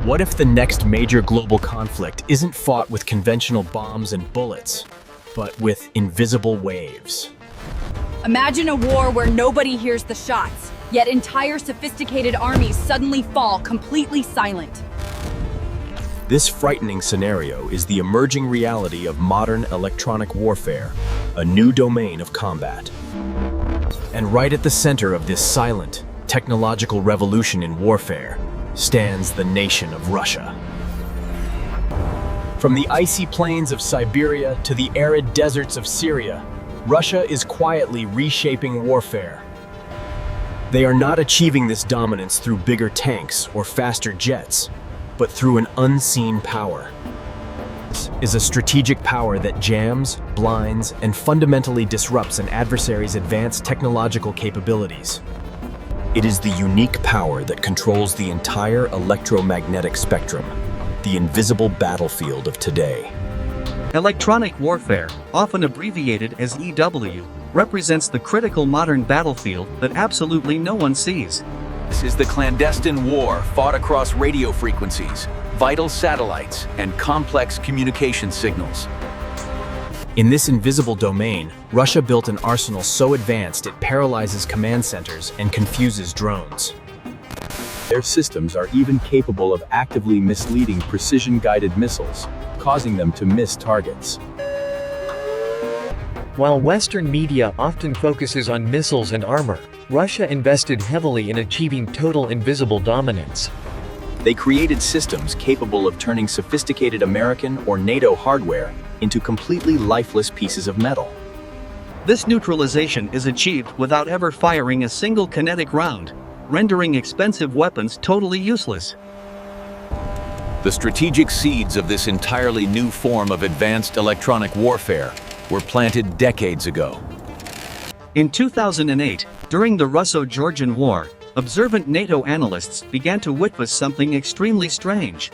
What if the next major global conflict isn't fought with conventional bombs and bullets, but with invisible waves? Imagine a war where nobody hears the shots, yet entire sophisticated armies suddenly fall completely silent. This frightening scenario is the emerging reality of modern electronic warfare, a new domain of combat. And right at the center of this silent, technological revolution in warfare stands the nation of Russia. From the icy plains of Siberia to the arid deserts of Syria, Russia is quietly reshaping warfare. They are not achieving this dominance through bigger tanks or faster jets, but through an unseen power. This is a strategic power that jams, blinds, and fundamentally disrupts an adversary's advanced technological capabilities. It is the unique power that controls the entire electromagnetic spectrum, the invisible battlefield of today. Electronic warfare, often abbreviated as EW, represents the critical modern battlefield that absolutely no one sees. This is the clandestine war fought across radio frequencies, vital satellites, and complex communication signals. In this invisible domain, Russia built an arsenal so advanced it paralyzes command centers and confuses drones. Their systems are even capable of actively misleading precision-guided missiles, causing them to miss targets. While Western media often focuses on missiles and armor, Russia invested heavily in achieving total invisible dominance. They created systems capable of turning sophisticated American or NATO hardware into completely lifeless pieces of metal. This neutralization is achieved without ever firing a single kinetic round, rendering expensive weapons totally useless. The strategic seeds of this entirely new form of advanced electronic warfare were planted decades ago. In 2008, during the Russo-Georgian War, observant NATO analysts began to witness something extremely strange.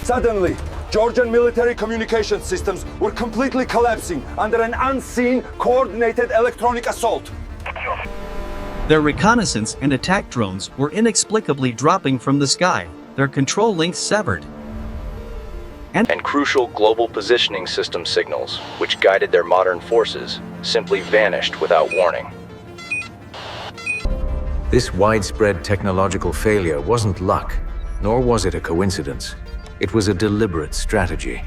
Suddenly, Georgian military communication systems were completely collapsing under an unseen, coordinated electronic assault. Their reconnaissance and attack drones were inexplicably dropping from the sky, their control links severed. And crucial global positioning system signals, which guided their modern forces, simply vanished without warning. This widespread technological failure wasn't luck, nor was it a coincidence. It was a deliberate strategy.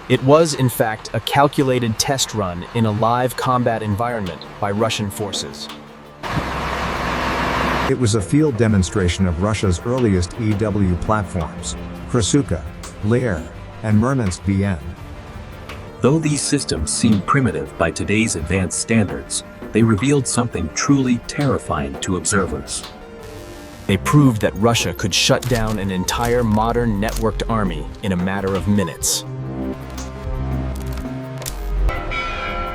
It was, in fact, a calculated test run in a live combat environment by Russian forces. It was a field demonstration of Russia's earliest EW platforms, Krasuka, Lear, and Murmansk-BN. Though these systems seem primitive by today's advanced standards, they revealed something truly terrifying to observers. They proved that Russia could shut down an entire modern networked army in a matter of minutes.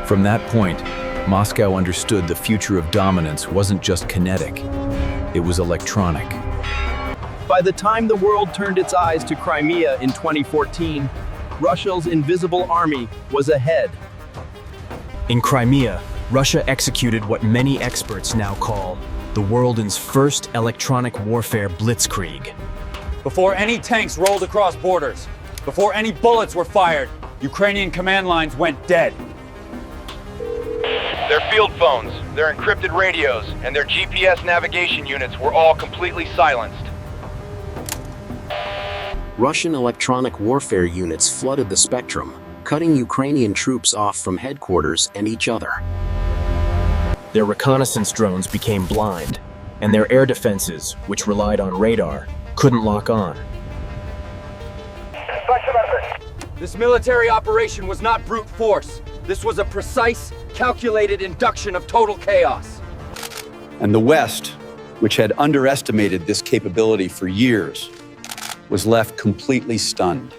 From that point, Moscow understood the future of dominance wasn't just kinetic, it was electronic. By the time the world turned its eyes to Crimea in 2014, Russia's invisible army was ahead. In Crimea, Russia executed what many experts now call the world's first electronic warfare blitzkrieg. Before any tanks rolled across borders, before any bullets were fired, Ukrainian command lines went dead. Their field phones, their encrypted radios, and their GPS navigation units were all completely silenced. Russian electronic warfare units flooded the spectrum, cutting Ukrainian troops off from headquarters and each other. Their reconnaissance drones became blind, and their air defenses, which relied on radar, couldn't lock on. This military operation was not brute force. This was a precise, calculated induction of total chaos. And the West, which had underestimated this capability for years, was left completely stunned.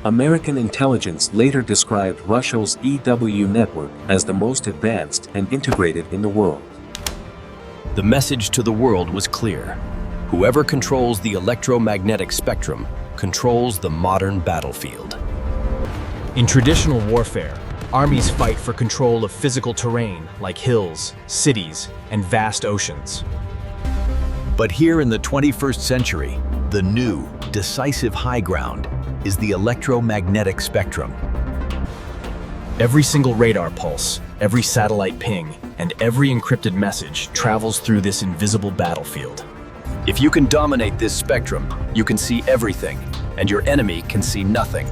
American intelligence later described Russia's EW network as the most advanced and integrated in the world. The message to the world was clear. Whoever controls the electromagnetic spectrum controls the modern battlefield. In traditional warfare, armies fight for control of physical terrain like hills, cities, and vast oceans. But here in the 21st century, the new, decisive high ground is the electromagnetic spectrum. Every single radar pulse, every satellite ping, and every encrypted message travels through this invisible battlefield. If you can dominate this spectrum, you can see everything, and your enemy can see nothing.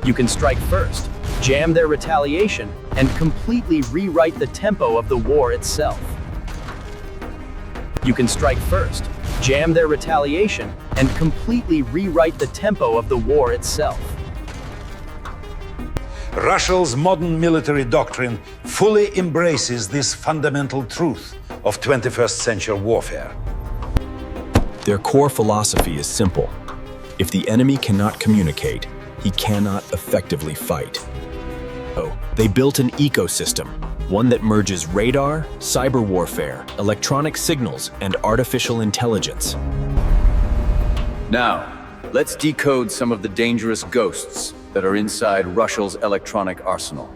You can strike first, jam their retaliation, and completely rewrite the tempo of the war itself. You can strike first, jam their retaliation, and completely rewrite the tempo of the war itself. Russia's modern military doctrine fully embraces this fundamental truth of 21st century warfare. Their core philosophy is simple. If the enemy cannot communicate, he cannot effectively fight. So, they built an ecosystem, one that merges radar, cyber warfare, electronic signals, and artificial intelligence. Now, let's decode some of the dangerous ghosts that are inside Russia's electronic arsenal.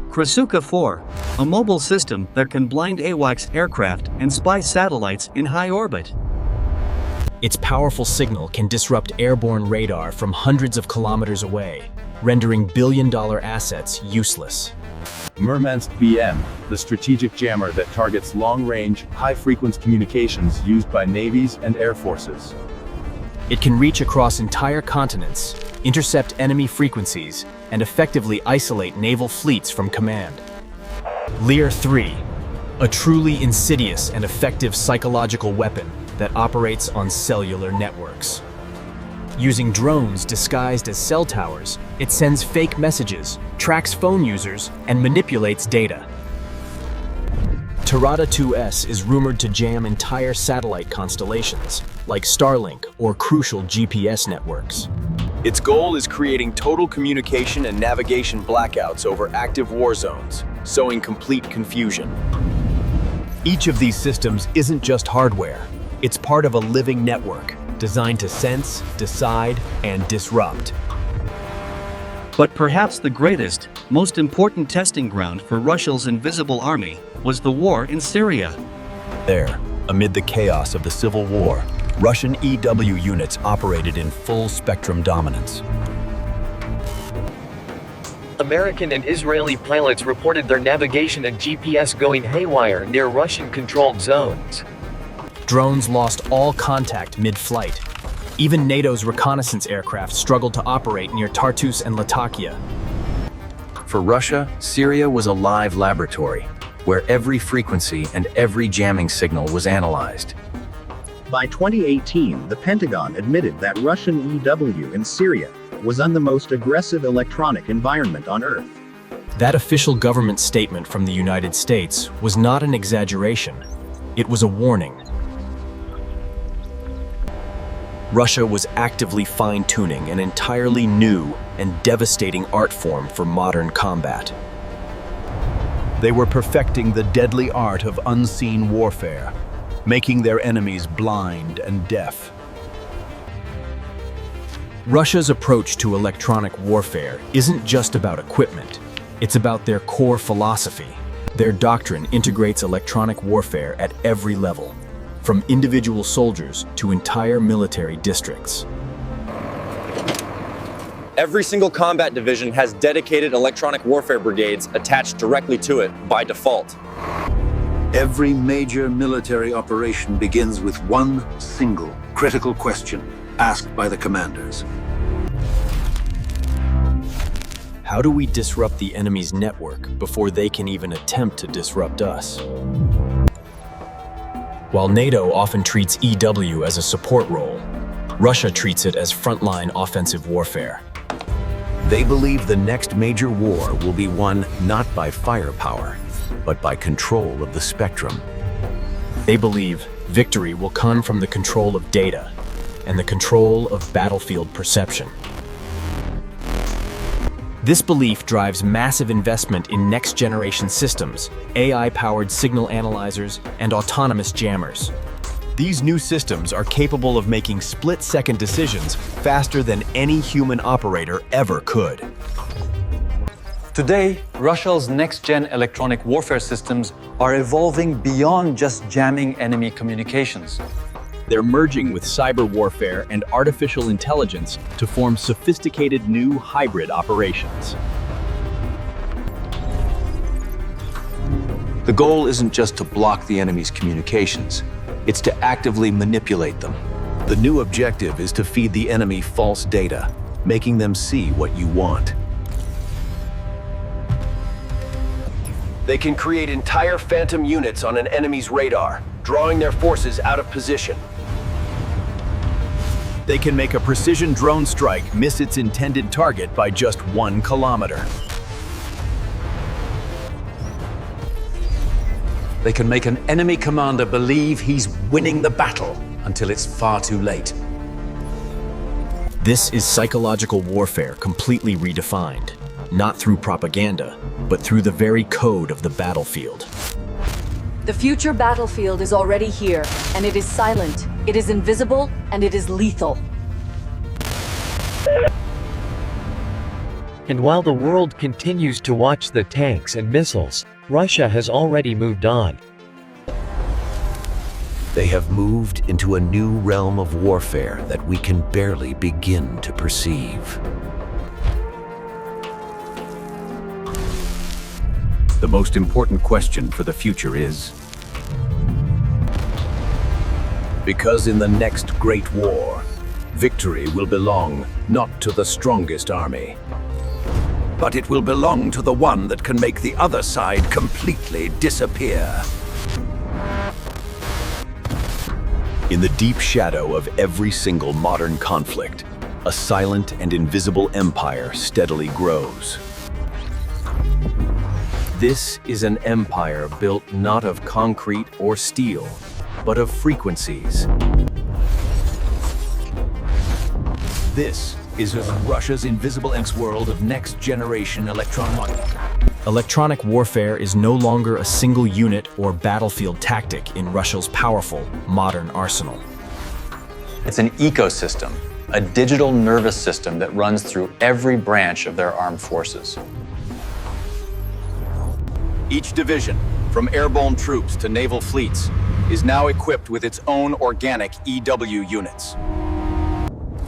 Krasuka 4, a mobile system that can blind AWACS aircraft and spy satellites in high orbit. Its powerful signal can disrupt airborne radar from hundreds of kilometers away, rendering billion-dollar assets useless. Murmansk-BN, the strategic jammer that targets long-range, high-frequency communications used by navies and air forces. It can reach across entire continents, intercept enemy frequencies, and effectively isolate naval fleets from command. Lear 3, a truly insidious and effective psychological weapon that operates on cellular networks. Using drones disguised as cell towers, it sends fake messages, tracks phone users, and manipulates data. Tirada 2S is rumored to jam entire satellite constellations, like Starlink or crucial GPS networks. Its goal is creating total communication and navigation blackouts over active war zones, sowing complete confusion. Each of these systems isn't just hardware. It's part of a living network, designed to sense, decide, and disrupt. But perhaps the greatest, most important testing ground for Russia's invisible army was the war in Syria. There, amid the chaos of the civil war, Russian EW units operated in full-spectrum dominance. American and Israeli pilots reported their navigation and GPS going haywire near Russian-controlled zones. Drones lost all contact mid-flight. Even NATO's reconnaissance aircraft struggled to operate near Tartus and Latakia. For Russia, Syria was a live laboratory, where every frequency and every jamming signal was analyzed. By 2018, the Pentagon admitted that Russian EW in Syria was on the most aggressive electronic environment on Earth. That official government statement from the United States was not an exaggeration. It was a warning. Russia was actively fine-tuning an entirely new and devastating art form for modern combat. They were perfecting the deadly art of unseen warfare, making their enemies blind and deaf. Russia's approach to electronic warfare isn't just about equipment. It's about their core philosophy. Their doctrine integrates electronic warfare at every level, from individual soldiers to entire military districts. Every single combat division has dedicated electronic warfare brigades attached directly to it by default. Every major military operation begins with one single critical question asked by the commanders. How do we disrupt the enemy's network before they can even attempt to disrupt us? While NATO often treats EW as a support role, Russia treats it as frontline offensive warfare. They believe the next major war will be won not by firepower, but by control of the spectrum. They believe victory will come from the control of data and the control of battlefield perception. This belief drives massive investment in next-generation systems, AI-powered signal analyzers, and autonomous jammers. These new systems are capable of making split-second decisions faster than any human operator ever could. Today, Russia's next-gen electronic warfare systems are evolving beyond just jamming enemy communications. They're merging with cyber warfare and artificial intelligence to form sophisticated new hybrid operations. The goal isn't just to block the enemy's communications, it's to actively manipulate them. The new objective is to feed the enemy false data, making them see what you want. They can create entire phantom units on an enemy's radar, drawing their forces out of position. They can make a precision drone strike miss its intended target by just 1 kilometer. They can make an enemy commander believe he's winning the battle until it's far too late. This is psychological warfare completely redefined, not through propaganda, but through the very code of the battlefield. The future battlefield is already here, and it is silent, it is invisible, and it is lethal. And while the world continues to watch the tanks and missiles, Russia has already moved on. They have moved into a new realm of warfare that we can barely begin to perceive. The most important question for the future is, because in the next great war, victory will belong not to the strongest army, but it will belong to the one that can make the other side completely disappear. In the deep shadow of every single modern conflict, a silent and invisible empire steadily grows. This is an empire built not of concrete or steel, but of frequencies. This is Russia's invisible world of next-generation electronic. Electronic warfare is no longer a single unit or battlefield tactic in Russia's powerful, modern arsenal. It's an ecosystem, a digital nervous system that runs through every branch of their armed forces. Each division, from airborne troops to naval fleets, is now equipped with its own organic EW units.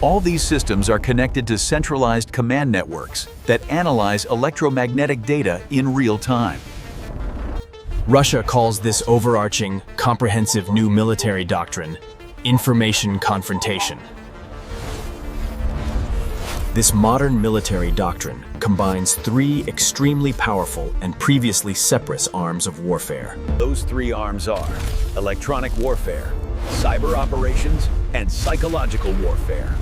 All these systems are connected to centralized command networks that analyze electromagnetic data in real time. Russia calls this overarching, comprehensive new military doctrine information confrontation. This modern military doctrine combines 3 extremely powerful and previously separate arms of warfare. Those 3 arms are electronic warfare, cyber operations, and psychological warfare.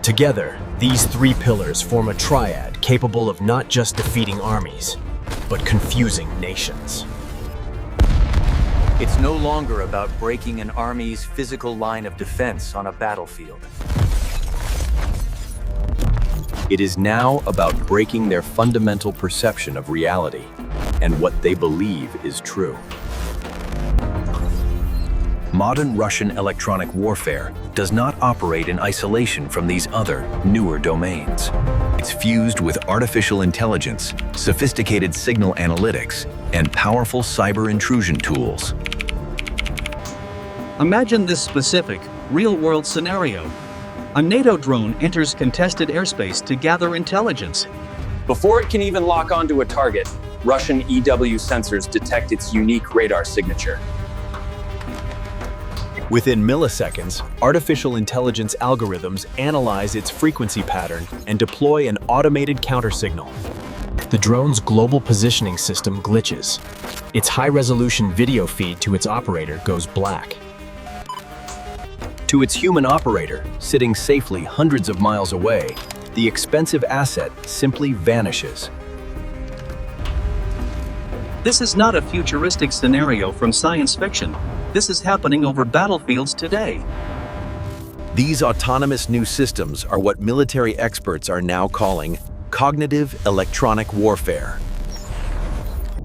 Together, these 3 pillars form a triad capable of not just defeating armies, but confusing nations. It's no longer about breaking an army's physical line of defense on a battlefield. It is now about breaking their fundamental perception of reality and what they believe is true. Modern Russian electronic warfare does not operate in isolation from these other, newer domains. It's fused with artificial intelligence, sophisticated signal analytics, and powerful cyber intrusion tools. Imagine this specific, real-world scenario. A NATO drone enters contested airspace to gather intelligence. Before it can even lock onto a target, Russian EW sensors detect its unique radar signature. Within milliseconds, artificial intelligence algorithms analyze its frequency pattern and deploy an automated countersignal. The drone's global positioning system glitches. Its high-resolution video feed to its operator goes black. To its human operator, sitting safely hundreds of miles away, the expensive asset simply vanishes. This is not a futuristic scenario from science fiction. This is happening over battlefields today. These autonomous new systems are what military experts are now calling cognitive electronic warfare.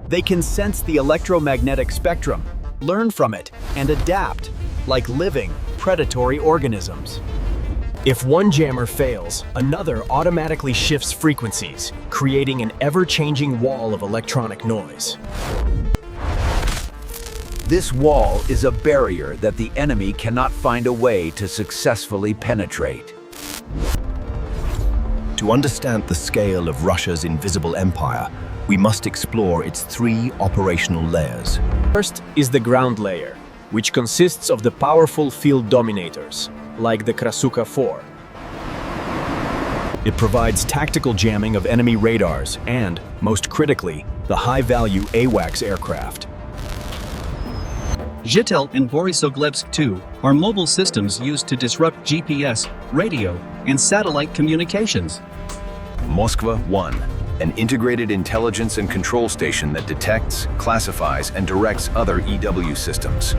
They can sense the electromagnetic spectrum, learn from it, and adapt, like living, predatory organisms. If one jammer fails, another automatically shifts frequencies, creating an ever-changing wall of electronic noise. This wall is a barrier that the enemy cannot find a way to successfully penetrate. To understand the scale of Russia's invisible empire, we must explore its three operational layers. First is the ground layer, which consists of the powerful field dominators, like the Krasuka 4. It provides tactical jamming of enemy radars and, most critically, the high-value AWACS aircraft. Zhytomyr and Borysoglebsk 2 are mobile systems used to disrupt GPS, radio, and satellite communications. Moskva-1, an integrated intelligence and control station that detects, classifies, and directs other EW systems.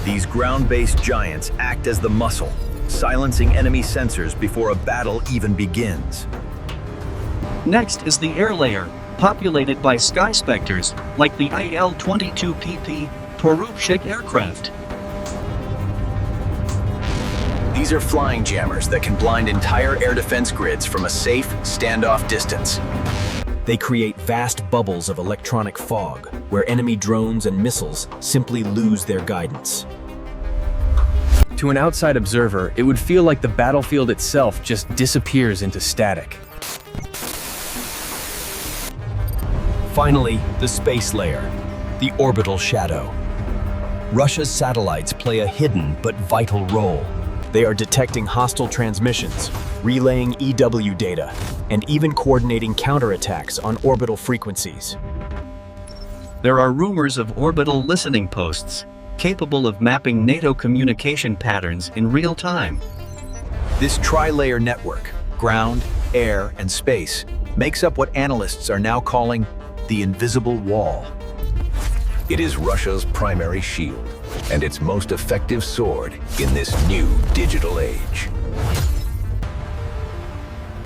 These ground-based giants act as the muscle, silencing enemy sensors before a battle even begins. Next is the air layer, populated by sky specters, like the IL-22PP Porubchik aircraft. These are flying jammers that can blind entire air defense grids from a safe, standoff distance. They create vast bubbles of electronic fog, where enemy drones and missiles simply lose their guidance. To an outside observer, it would feel like the battlefield itself just disappears into static. Finally, the space layer, the orbital shadow. Russia's satellites play a hidden but vital role. They are detecting hostile transmissions, relaying EW data, and even coordinating counterattacks on orbital frequencies. There are rumors of orbital listening posts, capable of mapping NATO communication patterns in real time. This tri-layer network, ground, air, and space, makes up what analysts are now calling the invisible wall. It is Russia's primary shield, and its most effective sword in this new digital age.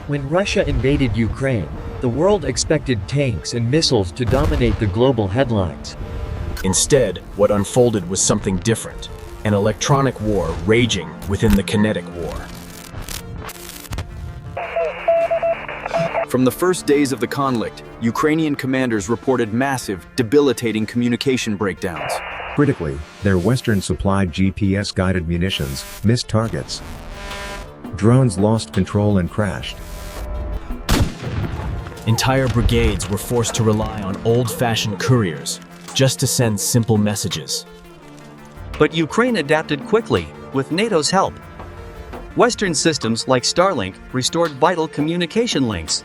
When Russia invaded Ukraine, the world expected tanks and missiles to dominate the global headlines. Instead, what unfolded was something different, an electronic war raging within the kinetic war. From the first days of the conflict, Ukrainian commanders reported massive, debilitating communication breakdowns. Critically, their Western-supplied GPS-guided munitions missed targets. Drones lost control and crashed. Entire brigades were forced to rely on old-fashioned couriers just to send simple messages. But Ukraine adapted quickly, with NATO's help. Western systems like Starlink restored vital communication links.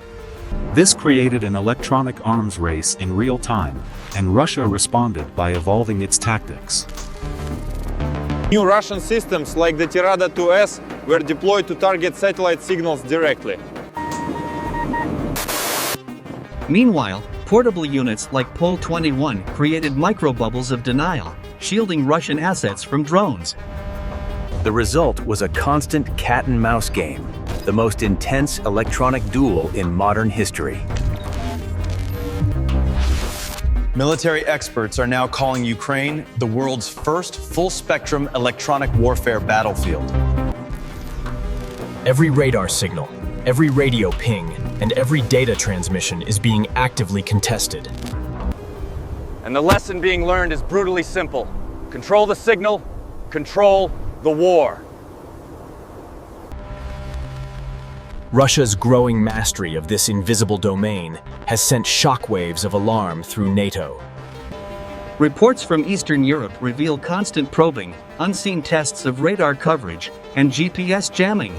This created an electronic arms race in real time, and Russia responded by evolving its tactics. New Russian systems like the Tirada 2S were deployed to target satellite signals directly. Meanwhile, portable units like Pol-21 created microbubbles of denial, shielding Russian assets from drones. The result was a constant cat-and-mouse game, the most intense electronic duel in modern history. Military experts are now calling Ukraine the world's first full-spectrum electronic warfare battlefield. Every radar signal, every radio ping, and every data transmission is being actively contested. And the lesson being learned is brutally simple. Control the signal, control the war. Russia's growing mastery of this invisible domain has sent shockwaves of alarm through NATO. Reports from Eastern Europe reveal constant probing, unseen tests of radar coverage, and GPS jamming.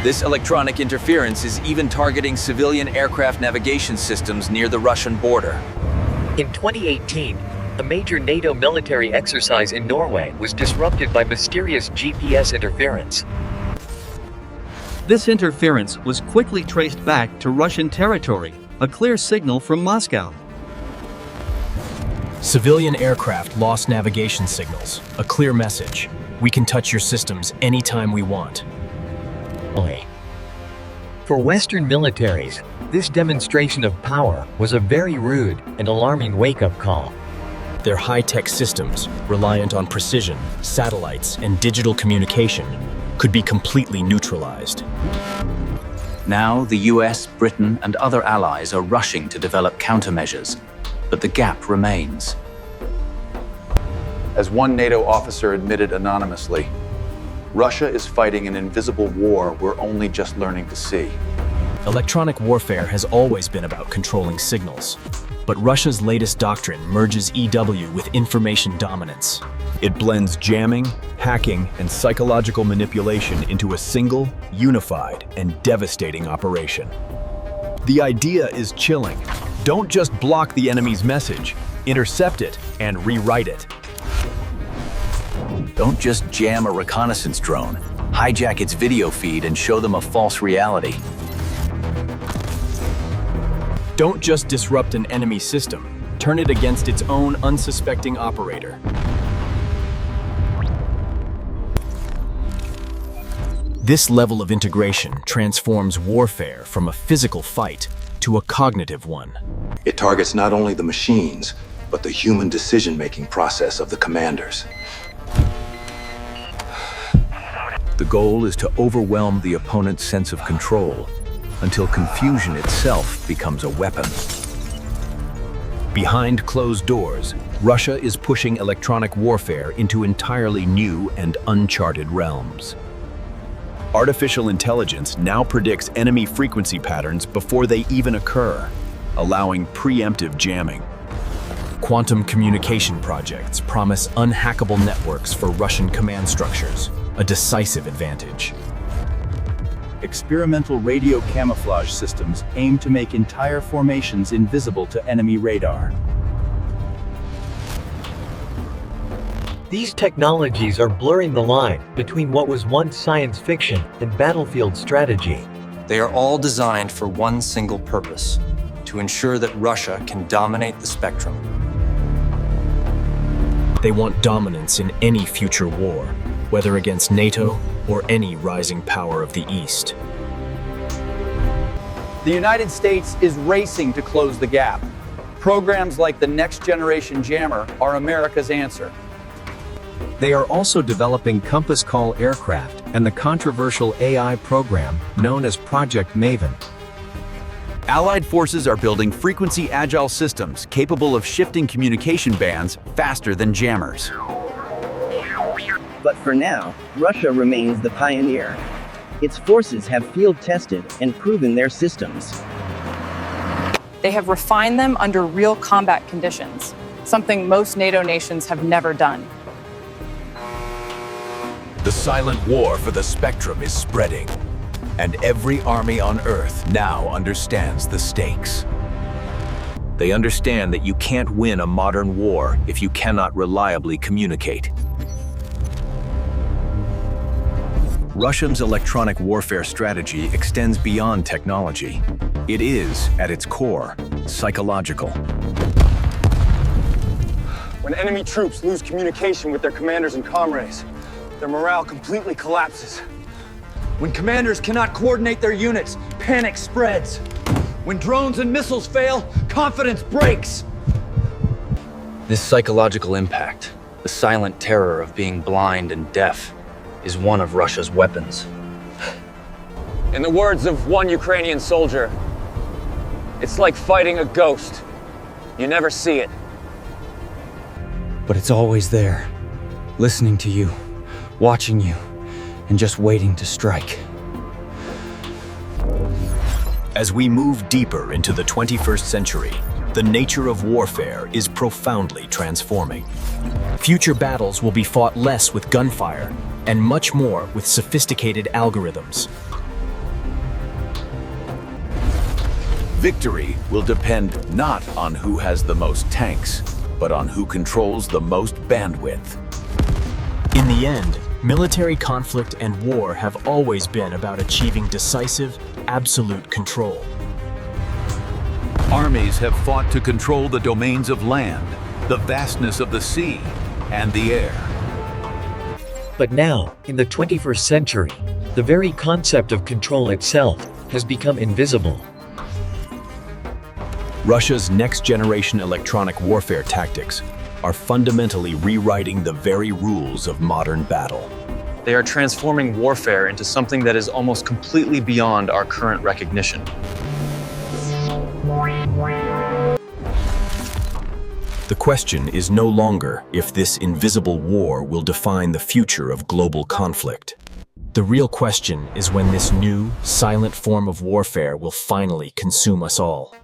This electronic interference is even targeting civilian aircraft navigation systems near the Russian border. In 2018, a major NATO military exercise in Norway was disrupted by mysterious GPS interference. This interference was quickly traced back to Russian territory, a clear signal from Moscow. Civilian aircraft lost navigation signals, a clear message. We can touch your systems anytime we want. For Western militaries, this demonstration of power was a very rude and alarming wake-up call. Their high-tech systems, reliant on precision, satellites, and digital communication, could be completely neutralized. Now, the US, Britain, and other allies are rushing to develop countermeasures, but the gap remains. As one NATO officer admitted anonymously, Russia is fighting an invisible war we're only just learning to see. Electronic warfare has always been about controlling signals, but Russia's latest doctrine merges EW with information dominance. It blends jamming, hacking, and psychological manipulation into a single, unified, and devastating operation. The idea is chilling. Don't just block the enemy's message, intercept it and rewrite it. Don't just jam a reconnaissance drone, hijack its video feed and show them a false reality. Don't just disrupt an enemy system, turn it against its own unsuspecting operator. This level of integration transforms warfare from a physical fight to a cognitive one. It targets not only the machines, but the human decision-making process of the commanders. The goal is to overwhelm the opponent's sense of control until confusion itself becomes a weapon. Behind closed doors, Russia is pushing electronic warfare into entirely new and uncharted realms. Artificial intelligence now predicts enemy frequency patterns before they even occur, allowing preemptive jamming. Quantum communication projects promise unhackable networks for Russian command structures, a decisive advantage. Experimental radio camouflage systems aim to make entire formations invisible to enemy radar. These technologies are blurring the line between what was once science fiction and battlefield strategy. They are all designed for one single purpose: to ensure that Russia can dominate the spectrum. They want dominance in any future war, whether against NATO or any rising power of the East. The United States is racing to close the gap. Programs like the Next Generation Jammer are America's answer. They are also developing Compass Call aircraft and the controversial AI program known as Project Maven. Allied forces are building frequency-agile systems capable of shifting communication bands faster than jammers. But for now, Russia remains the pioneer. Its forces have field-tested and proven their systems. They have refined them under real combat conditions, something most NATO nations have never done. The silent war for the spectrum is spreading, and every army on Earth now understands the stakes. They understand that you can't win a modern war if you cannot reliably communicate. Russia's electronic warfare strategy extends beyond technology. It is, at its core, psychological. When enemy troops lose communication with their commanders and comrades, their morale completely collapses. When commanders cannot coordinate their units, panic spreads. When drones and missiles fail, confidence breaks. This psychological impact, the silent terror of being blind and deaf, is one of Russia's weapons. In the words of one Ukrainian soldier, it's like fighting a ghost. You never see it. But it's always there, listening to you, watching you, and just waiting to strike. As we move deeper into the 21st century, the nature of warfare is profoundly transforming. Future battles will be fought less with gunfire and much more with sophisticated algorithms. Victory will depend not on who has the most tanks, but on who controls the most bandwidth. In the end, military conflict and war have always been about achieving decisive, absolute control. Armies have fought to control the domains of land, the vastness of the sea, and the air. But now, in the 21st century, the very concept of control itself has become invisible. Russia's next-generation electronic warfare tactics are fundamentally rewriting the very rules of modern battle. They are transforming warfare into something that is almost completely beyond our current recognition. The question is no longer if this invisible war will define the future of global conflict. The real question is when this new, silent form of warfare will finally consume us all.